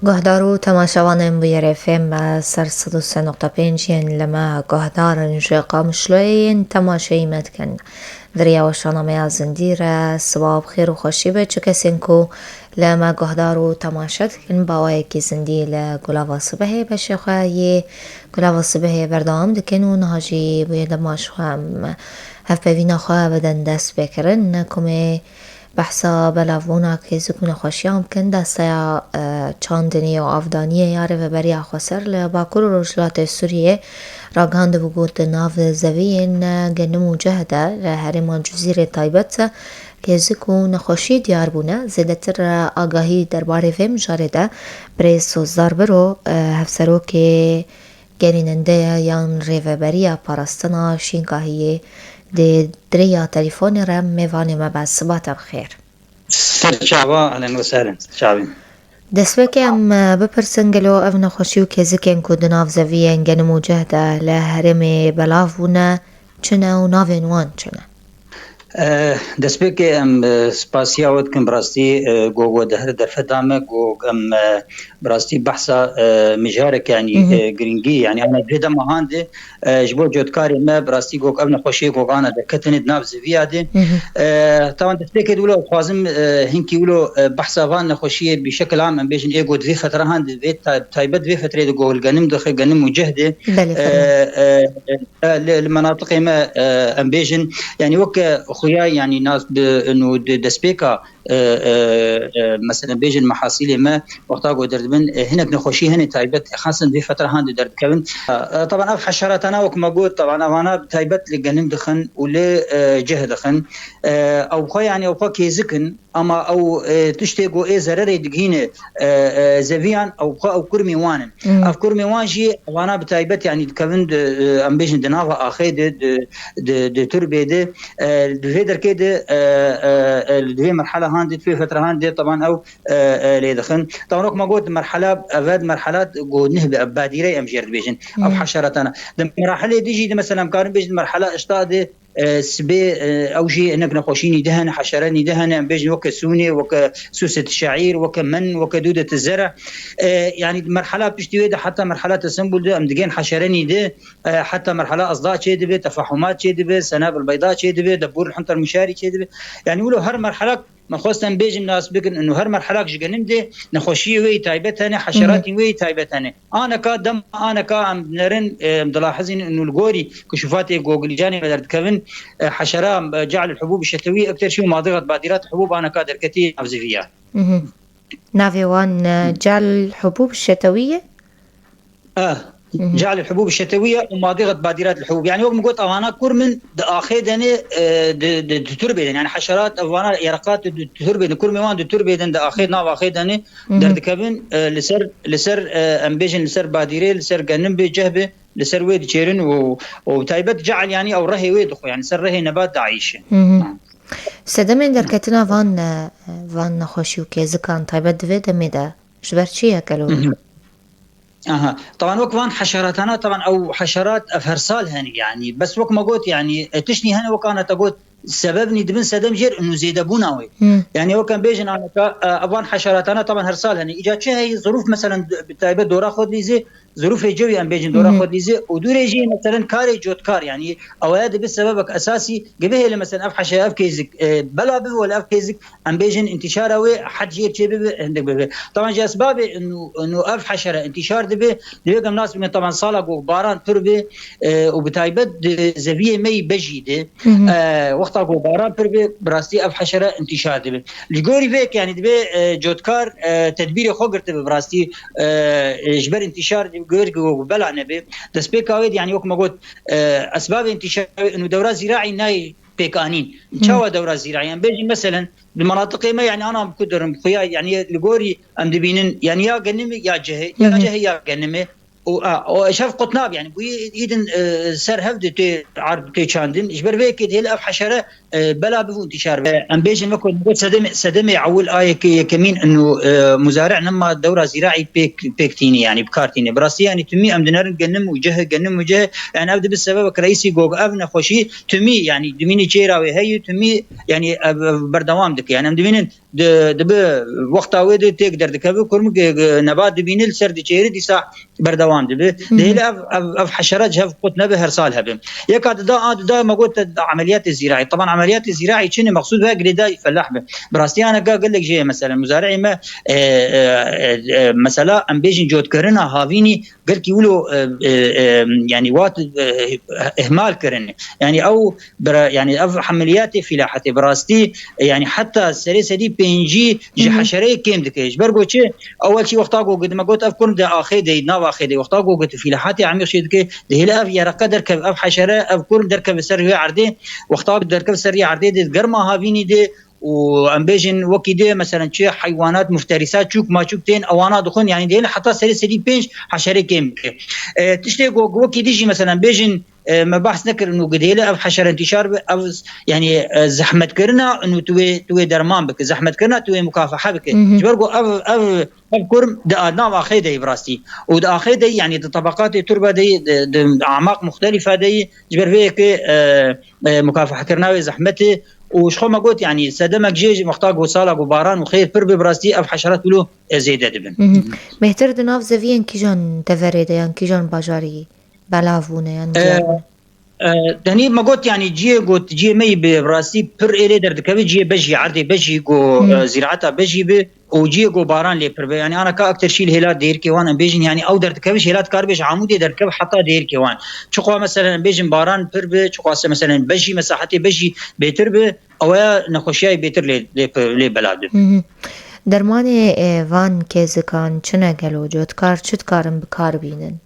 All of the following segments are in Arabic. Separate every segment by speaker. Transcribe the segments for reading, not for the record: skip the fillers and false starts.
Speaker 1: گهدارو تماشاوانم بیرفم سر 103.5 لما گهدارن جقام شلوین تماشایی متکن دریا و شانامه از زندیر سواب خیر و خوشی به چه کسین کو لما گهدارو تماشات کن باوی کی زندی لگلاوا صبحی بشه خواهی گلاوا صبحی بردام دکن و نهاجی باید ماش خواهم هف بوینا خواه بدن دست بکرن کمی بحثا بلاوونا که زکون خوشیام کن دستا چاندنی و افدانی یاره و بریا خسر لباکور و رجلات سوریه راگاند بگود ناف زوین گنمو جهده لحرم جزیره تایبت که زکون خوشی دیار بونه زیدتر آگاهی درباره فهم جارده برای سوزدار برو هفسرو که گریننده یان ریوبریا پارستنا شینکاهیه د دریا تليفون رم میوانی ما بس صباح بخیر
Speaker 2: شعبا اهلا وسهلا شعبي
Speaker 1: دسوه که ام بپرسنگلو افنا خوشیو که زکن که دناف زویه انگن مجهده لهرم بلافونه چنه و ناوین وان چنه
Speaker 2: دەستپێک ئەم سپاسیاوت کەم بڕاستی گۆگۆ دەهر دەرفەدامە گۆ ئەم بڕاستی بەحسا مژارێکانی گرنگی یعنی ئەمە پێدە مەهاندێ ji بۆ جۆتکاری me بڕاستی گۆک ئەم نەخۆشیە گۆگانە دەکەتنێت ناو زڤیادێ تاوان دەستپێکێت ولۆ خوازم هینکی ولۆ بەحساوان نەخۆشیە بشکل عام ئەم بێژن ئێگۆ دوێ فترە هەند دەبێت تایبەت دوێ فترێ گۆڵگەنم دەخێ گەنم و جەهدێ المناطق ما ئەم بێژن يعني وەک خويا يعني ناس انه دسبيكا مثلا بيجن محاصيل ما وقتا قدرت من هناك نخوشي هنا تايبت خاصه في فتره هاند درت كون طبعا اف حشرات انا وكما قلت طبعا انا تايبت لجنن دخن ولا جهد دخن او خو يعني او كيزكن اما او تشتيقو اي زرري دقينه زفيان او كرمي وان اف كرمي وانجي وانا بتايبت يعني كون ام بيجن دناها اخيد د تربيده الفيدر كده الدوي مرحله هاندي في فتره هاندي طبعا او ليدخن طبعا ما قلت مرحله افاد مرحلات قود نهبه باديري ام جرد بيجن او حشرتنا مرحله ديجي مثلا كان بيجن مرحله اشتاد سبي او شيء انك نخوشيني دهن حشراني دهن بيجن وك سوني وك سوسه الشعير وك من وك دوده الزرع يعني مرحله بتشتوي حتى مرحله السنبل ده امدجين حشراني ده حتى مرحله اصداء شيء ده تفاحمات شيء ده سنابل بيضاء شيء ده دبور الحنطر المشاري شيء ده يعني ولو هر مرحله ما خواستن بيجن الناس بكن انه هر مرحله جنم ده نخوشي وي تايبتانه حشرات وي تايبتانه انا كدم انا كام نرن ملاحظين انه الغوري كشوفاتي جوجل جاني بدرت كفن حشره جعل الحبوب الشتويه اكثر شيء ماضغه بادرات الحبوب انا كادر كثير افزفيه
Speaker 1: نافيوان جعل الحبوب الشتويه
Speaker 2: جعل الحبوب الشتويه وماضغه بادرات الحبوب يعني وقت قلت اوانا كرمن اخيدني تربيدن يعني حشرات اوانا يرقات تربيدن كرمن وان تربيدن اخيدنا واخيدني دردكبن لسر امبيجن لسر باديري لسر جنب بجهبه لسر ويد تشيرن وتايبت جعل يعني او رهي ويد يعني سر رهي نبات عايشه
Speaker 1: سدمن دركتنا وان نخوشيو كي زكان تايبت دويد ميدا جبرتشي اكلو
Speaker 2: طبعا وكمان حشراتنا طبعا او حشرات افرسال هني يعني بس وك ما قلت يعني تشني هنا وكانت تقول سببني دبن سدمجر انه زيد ابوناوي يعني هو كان بيجن انا ابان حشراتنا طبعا هرسال هني اجت هي ظروف مثلا بتايبه دورا خد ليزي ظروف الجوي ام بيجن دورا خد ليزي ودور يجي مثلا كاري جوتكار يعني او هذا بسببك اساسي قبه مثلا اف حشا اف كيزك بلا به ولا اف كيزك ام بيجن انتشاره حد جير شبه عندك طبعا جاء اسباب انه اف حشره انتشار دبه ليقام ناس من طبعا صالق باران تربه وبتايبه زبيه مي بجيده وقت اقول باران بربي براستي اف حشره انتشار دبه لجوري فيك يعني دبه جوتكار تدبير خوغرت براستي اجبر انتشار جورجو بلع نبي دسبيكاويد يعني وك ما قلت اسباب انتشار انه دوره زراعي ناي بيكانين شو دوره زراعيه يعني بيجي مثلا بالمناطق ما يعني انا بقدر خويا يعني لجوري ام دبينن يعني يا جنمي يا جهه يا جنمي وشاف قطناب يعني بيدن سر هفد تي عرب تي شاندن اجبر بيك ديل اف حشره بلا بفو انتشار ام بيجن مكن سدمي اول ايه كمين انه مزارع نما دوره زراعي بيكتيني يعني بكارتيني براسي يعني تمي ام دنر جنم وجه يعني ابدا بالسبب رئيسي جوج ابن خوشي تمي يعني دميني تشيرا وهي تمي يعني بردوام دك يعني ام دمين دبه وقتا وده تيك درد كبه كرم نبات دبينل سر دچيري ديسا بردوام دبه دهلا اف حشرات جهف قط نبه هر سال هبه يكاد دا ما قلت عمليات الزراعي. طبعا عمليات الزراعي شنو مقصود بها قريدا فلاح به براستي انا قال لك جاي مثلا مزارعي ما مثلا ام بيجن جود كرنا هافيني قال كي يقولوا يعني وات اهمال كرن يعني او يعني اف عمليات فلاحه براستي يعني حتى السريسه دي بينجي جي حشريه كيم دكيش برغو تشي اول شيء وقتاغو قد ما قلت افكر ده اخيدي ناو اخيدي وقتاغو قلت فلاحاتي عم يشيد كي ده اف يرى قدر كف اف حشره افكر دركب سريه عردي وقتاغ دركب سريه عردي دي قرما هافيني دي وامبيجن وكيده مثلا شي حيوانات مفترسات شوك ما شوكتين اوانا دخون يعني دي حتى سريسه دي بينج حشره كيم تشتي وكيدي جي مثلا بيجن ما بحث نكر انه قديله او حشره انتشار او يعني زحمه كرنا انه توي درمان بك زحمه كرنا توي مكافحه بك جبرغو او كرم دا نوع اخيده براستي ودا اخيده يعني طبقات تربه دي اعماق مختلفه دي جبر فيك مكافحه كرنا زحمته وشخو ما قلت يعني سدمك جيج محتاج وصالة وباران وخير برب براستي اف حشرات له زياده دبن
Speaker 1: مهتر دناف زوين كيجان تفريده يعني كيجان باجاري بلافونه يعني
Speaker 2: دني ما قلت يعني جي مي براسي بر إلي دردكبي جي بجي عردي بجي جو زراعتها بجي ب وجي جو باران لي بر يعني انا كاكثر شيء الهلال دير كيوان بيجن يعني او دردكبي هلال كاربش عمودي دردكب حتى دير كيوان شقوا مثلا بيجن باران بر شقوا مثلا بجي مساحتي بجي بيتر ب او نخوشي بيتر لي بلاد
Speaker 1: درماني وان كيزكان چنه گلو جوتكار چتكارن بكار بينن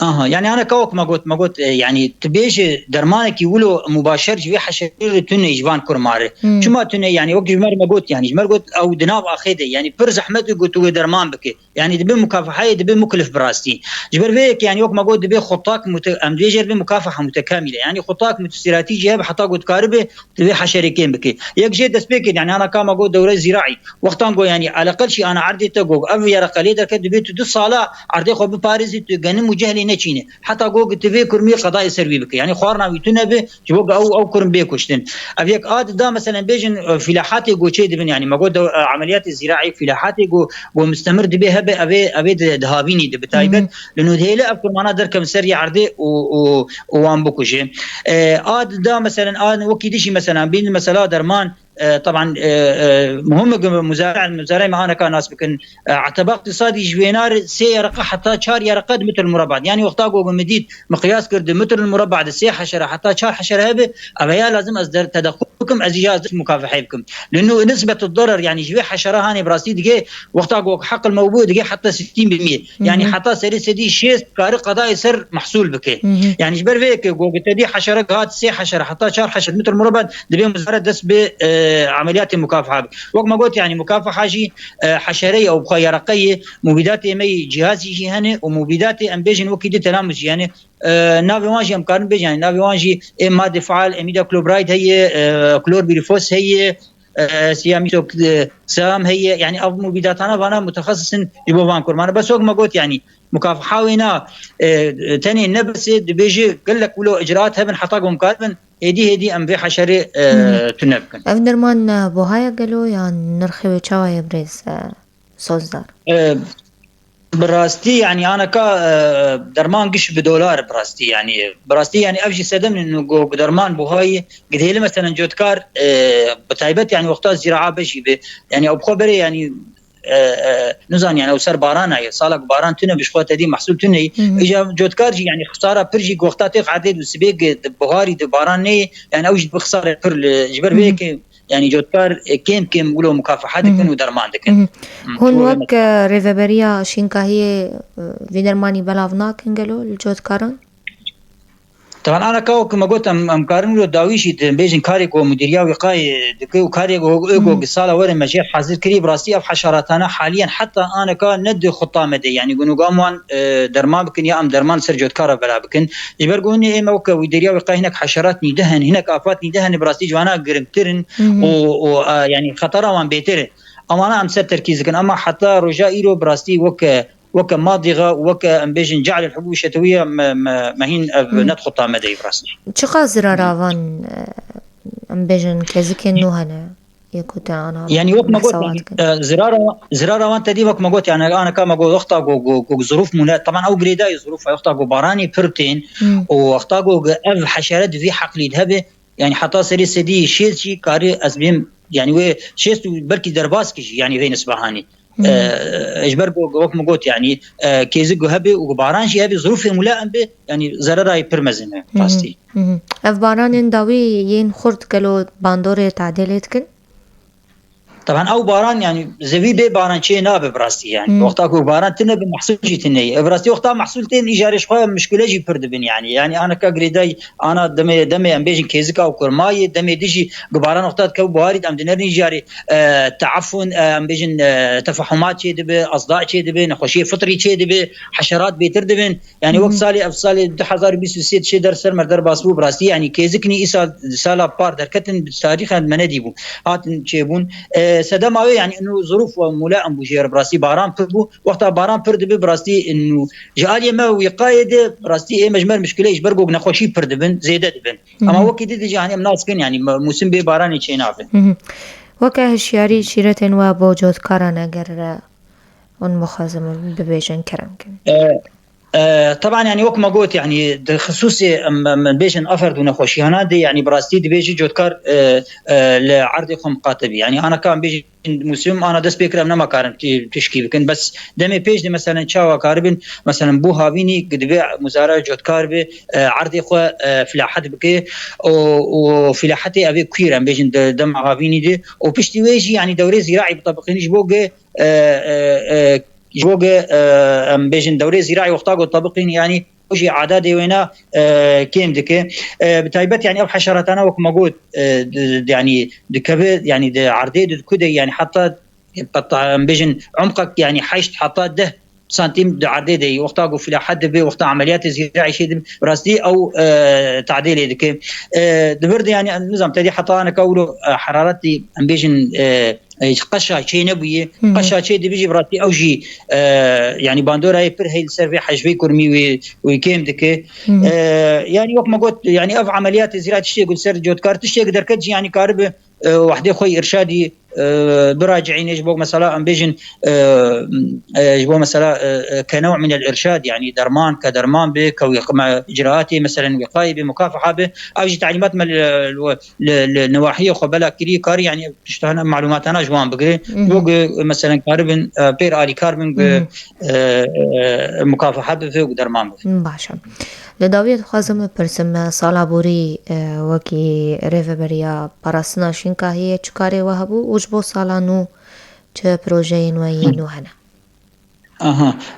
Speaker 2: يعني انا كوك ما قلت يعني تبيش درمانك يقولوا مباشر جوي حشري تني جوان كرماري شو ما تني يعني وقت جمر ما قلت يعني جمر قلت او دناب اخيده يعني بر زحمته قلت درمان بك يعني دبي مكافحه دبي مكلف براستي جبر فيك يعني وقت ما قلت دبي خطاك امديجر بمكافحه متكامله يعني خطاك استراتيجيه حتى قلت كاربه دبي حشريكين بك يك جي دسبيك يعني انا كما قلت دوره زراعي وقتان يعني على الاقل شيء انا عردي تقو اب يا رقليدر كدبي تدو صاله عردي خو بباريس تغنم وجهلي نچينه حتى جوج تبي كرمي قضاء سربي بك يعني خوارنا ويتنا به جوج او كرم بيكوشتن ابيك دا مثلا بيجن فلاحاتي جوشي دبن يعني ما قد عمليات الزراعي فلاحاتي جو ومستمر دبي هبه ابي دهابيني دبتايبت لانه هيله ابكر معنا دركم سري عرضي وان بكوشي دا مثلا وكيدشي مثلا بين مثلا درمان طبعا مهم مزارع معانا كان ناس بكن اعتبار اقتصادي جوينار سيرقه حتى 4 يرقد متر المربع يعني وقتاقو بمديد مقياس كرد متر المربع سي حشره حتى 4 حشره هبه ابيا لازم اصدر تدخلكم ازجاز مكافحه بكم لانه نسبه الضرر يعني جوي حشره هاني براسي دقي وقتاقو حق الموجود دقي حتى 60% يعني حتى سدي شيء كار قضاء سر محصول بك يعني جبر فيك جو تدي حشره هات سي حشره حتى 4 حشره متر مربع دبي مزارع دس ب عمليات المكافحه وقت ما قلت يعني مكافحه جي حشريه او بخيرقيه مبيدات مي جهازي جي هني ومبيدات ام بيجن وكيد تلامس يعني نافي وانجي امكان بيجن يعني نافي وانجي ماده فعال اميدا كلوبرايد هي كلوربيريفوس هي سياميتو سام هي يعني او مبيدات انا متخصص يبوان كرمان بس وقت ما قلت يعني مكافحه وينا تاني نبس بيجي قال لك ولو اجراءات هبن حطاقهم كاتبن هدي ام في حشري تنبكن
Speaker 1: افندرمان بوهاي قالوا يعني نرخي وشاوي بريز صوزدار
Speaker 2: براستي يعني انا كا درمان قش بدولار براستي يعني افجي سدم انه درمان بوهاي قد هي مثلا جوتكار بتايبت يعني وقتها الزراعه بجي يعني او بخبري يعني نزان يعني او سر باران هي صالك باران تنه بشخوت دي محصول تنه اجا جوتكارجي يعني خساره برجي وقتات عدد وسبيق بوهاري باران ني يعني اوجد بخساره بر جبر بيك يعني جوتكار كم ولو مكافحات كن ودرمان دكن
Speaker 1: هون وك ريفابريا شينكا هي فيدرماني بلافناك انقالوا الجوتكارن
Speaker 2: طبعا انا كما قلت امكارن له داويشي بيجن كاريكو مديريه وقايه دكو كاريكو ايجو قصاله ور مجي حاضر كري براسي اف حشراتنا حاليا حتى انا كان ند خطه مدي يعني قنو قاموان درمان بكن يا ام درمان سرجوت كار بلا بكن يبرقوني اي موك مديريه وقايه هناك حشرات ندهن هناك افات ندهن براسي جوانا قرمترن ويعني خطره وان بيتر اما انا امس تركيز كن اما حتى رجاء ايرو براسي وك ماضغه وك امبيجن جعل الحبوب الشتويه ما هين ندخل طامدي براسي
Speaker 1: چقا زرارا وان امبيجن كزكن نو هنا يكون أنا
Speaker 2: يعني وقت ما قلت
Speaker 1: محسوات
Speaker 2: يعني زرارة وانت دي وقت ما قلت يعني انا كما قلت اختاقو ظروف طبعا او قريداي ظروف اختاقو باراني برتين واختاقو اف حشرات في حقل هبه يعني حتى سري سدي شيء كاري اسبيم يعني و شيء بركي درباسكي يعني في نسبهاني اجبر وقت ما قلت يعني كيزق هبه وبارانشي هبه ظروف ملائم به يعني زرارة برمزنه راستي
Speaker 1: اف باران داوي ين خرد كلو باندور تعديلات كن
Speaker 2: طبعا او باران يعني زوي بي باران شيء ناب براستي يعني وقتها كو باران تنب محصول جي تني براستي وقتها محصولتين ايجاريش خو مشكله جي بردبن يعني انا كغريداي انا دمي ام بيجن كيزكا او كرماي دمي ديجي باران وقتها كو بوارد ام دنرني جاري تعفن ام بيجن تفاحمات شي دبي اصداء شي دبي نخوشي فطري شي دبي حشرات بيتردبن يعني وقت سالي افصالي 2026 شي درس مردر باسبو براستي يعني كيزكني اسال سالا بار دركتن بالتاريخ المنديبو هاتن تشيبون سدما يعني انه ظروف ملائم بجير براسي باران بردبو وقتها باران برد براستي انه جالي ما وقايده براستي اي مجمل مشكله ايش برقو نخوشي بردبن زياده دبن اما وقت دي يعني مناس كن يعني موسم بي باراني تشينافه
Speaker 1: وكه الشياري شيرتن وبوجود كارن اگر اون مخازم ببيجن كرم كن
Speaker 2: طبعا يعني وقت ما قلت يعني خصوصي من بيجن افرد ونخوشي هنا دي يعني براستي دي بيجي جوتكار لعرضكم قاتبي يعني انا كان بيجي موسم انا دس بيكر انا ما كان تشكي بكن بس دمي بيج دي مثلا تشاوا كاربن مثلا بو هافيني قد بيع مزارع جوتكار بي عرضي خو فلاحت بكي وفلاحتي ابي كوير ام بيجن دم هافيني دي وبشتي ويجي يعني دوري زراعي بطبقين جبوغ جوج ام بيجن دوري زراعي وقتاقو طبقين يعني وجي اعداد وينا كيم دكه بتايبت يعني او حشراتنا وكما قلت يعني دكبه يعني عرضي كده يعني حتى بيجن عمقك يعني حيشت حتى ده سنتيم عرضي دي وقتاقو في لحد به وقت عمليات زراعي شيء براستي او تعديل دكه دبرد يعني النظام تدي حتى انا كولو حرارتي ام بيجن قشا شيء نبوي قشا شيء دي بيجي براتي او جي يعني باندورا يبر هي السيرفي حجبي كرمي ويكيم دكه يعني وقت ما قلت يعني اف عمليات زراعه الشيء يقول سير جود كارت الشيء يقدر كتجي يعني كارب وحده خوي ارشادي براجعين يجبوا مثلا ام بيجن يجبوا مثلا كنوع من الارشاد يعني درمان كدرمان بك او اجراءاتي مثلا وقايه بمكافحه به او تعليمات النواحيه خبلا كري كار يعني تشتغل معلومات انا جوان بقري مثلا كاربن بير الي كاربن مكافحه به ودرمان به
Speaker 1: باشا لداویت خوازم پرسم سالا بوری وکی ریفبریا پراسناشین که هی چکاری وهبو وجبو سالا نو چه پروژه نوعی نو هنه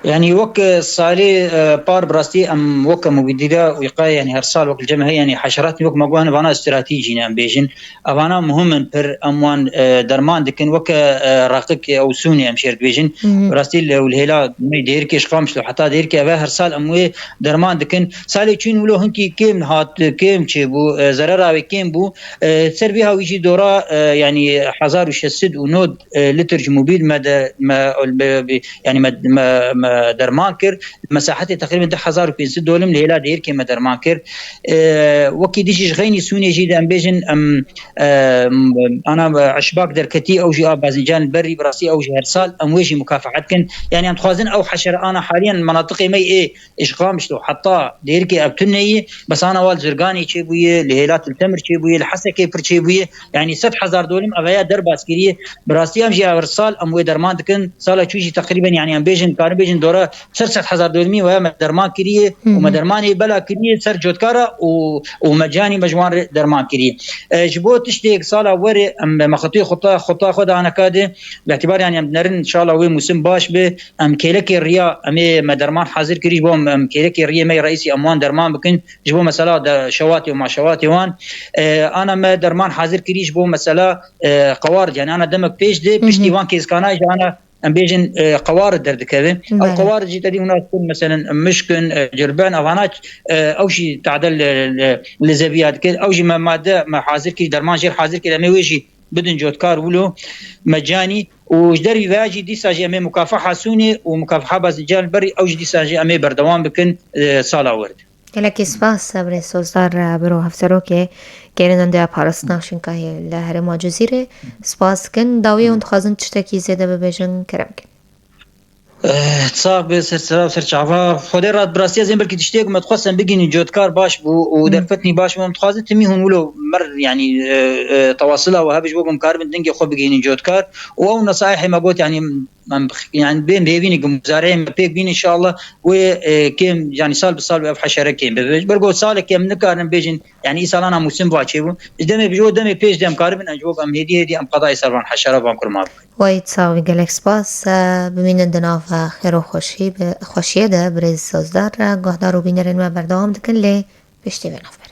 Speaker 2: يعني وك صالي بار براستي ام وك مبيديرا وقايه يعني هرسال وك الجمعيه يعني حشرات وك مقوان فانا استراتيجي نام بيجن افانا مهم بر اموان درمان دكن وك راقك او سوني امشير بيجن براستي والهلا دير كيش قامش حتى دير كي هرسال اموي درمان دكن صالي تشين ولو هنكي كيم هات كيم تشبو زرراوي كيم بو سربيها ويجي دورا يعني حزار وشسد ونود لتر موبيل ما يعني ما درمان كر مساحتي تقريبا 1500 دولم ليلا دير كي ما درمان كر وكي ديش غيني سوني جيد ام بيجن انا عشباك دركتي او جي باذنجان البري براسي او جي هرسال ام ويجي مكافحتكن يعني ام خوازن او حشر انا حاليا مناطقي مي ايه اشقامش له حتى دير كي ابتني بس انا وال زرقاني تشيبويه لهيلات التمر تشيبويه الحسكه برتشيبويه يعني 7000 دولم ابيا درب عسكريه براسي ام جي هرسال ام وي درمان دكن صاله تشيجي تقريبا يعني ام بيجن كان بيجن دوره 6000 دولمي ويا درمان كريه ومدرماني بلا كريه سر جوتكارا ومجاني مجوان درمان كريه جبو تشتيك صاله وري ام مخطي خطا خد انا كاده باعتبار يعني نرن ان شاء الله وي موسم باش به ام كيلك الريا ام مدرمان حاضر كري جبو ام كيلك الريا مي رئيسي اموان درمان بكن جبو مثلا شواتي وما شواتي وان انا ما درمان حاضر كري جبو مثلا قوارض يعني انا دمك بيش دي بيشتي وان كيس كاناج انا ام بيجن قوارض دردكه او قوارض جي تدي هنا تكون مثلا مشكن جربان افانات او شيء تعدل لزبيات كده او شيء ماده ما حاضر كي درمان غير حاضر كده ما يجي بدن جوتكار ولو مجاني وجدري واجي دي ساجي امي مكافحه سوني ومكافحه باذنجان البري او دي ساجي امي بردوام بكن صاله ورد
Speaker 1: gelek spas برای سوزدار برو هفترو که گرینن ده پارستناشن که لهرما جزیره سپاس کن داوی اون خازن تشتکی زیده ببیجن کرم کن
Speaker 2: صاحب سرچاوا خودی رات براستی از این بلکه تشتیگ متخصص بگینی جودکار باش بو و درفتنی باش متخصص تمی هون ولو مر يعني تواصلها وهبش بقوم كاربن دنجي خو بگینی جودکار و اون نصائح ما قلت يعني بين بيني مزارعين بيك بين ان شاء الله وكيم يعني سال بسال بأف حشره كيم برجو سال كيم نكارن بيجن يعني سالنا موسم واچيبو دمي بجو دمي بيج دم كاربن اجوب ام هدي ام قضاء سربان حشره بام كل ما
Speaker 1: وای تساوی گلک سپاس ببینن دناف خیر و خوشی خوشیه ده برای سوزدار گهدار و بینرین و بردام دکن لی پشتی بناف